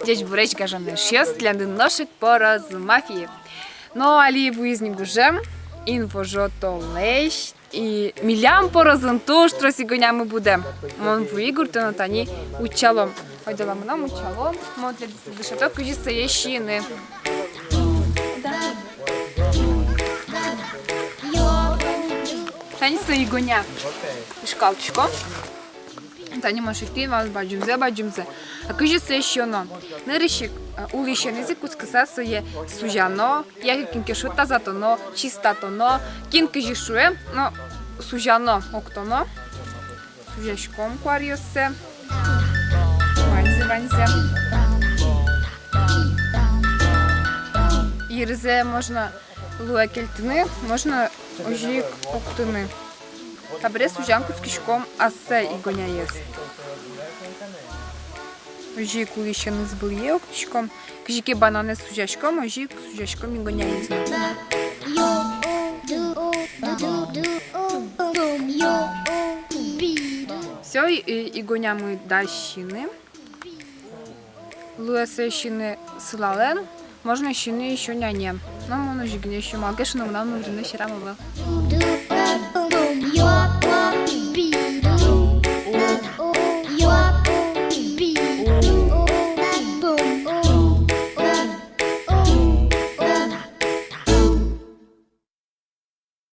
Дядь Буреч каже, що для ношик пораз мафії. Ну, алі визнік уже, інфожото лещ, і мілям порозен туш, тросі гонями буде. Мон вигур, то на тані учалом. Ходила нам учалом, мон для дешаток, кажі це щіни. Тані свої гоня. Шкалчко. Тані може йти, вас бачимзе. А кажі це що но. Нерішік у ліщениці кускаса своє сужано, як кінки шута затоно, чиста тоно, кінки жішує, ну, сужано октоно, сужашком кваріосе, ванзе. Ірзе можна луекельтини, можна ожік октини. Та бере сужанку з кишком, а це і гоня єсть. Ожік у ліщини з бульє октишком, кишки банани з сужашком, ожік сужашком і гоня єсть. Все, і гонями дащини. Луесе щини слален, можна щини ще няне. Нам воно жігне, що малке, що нам вже не щирамове.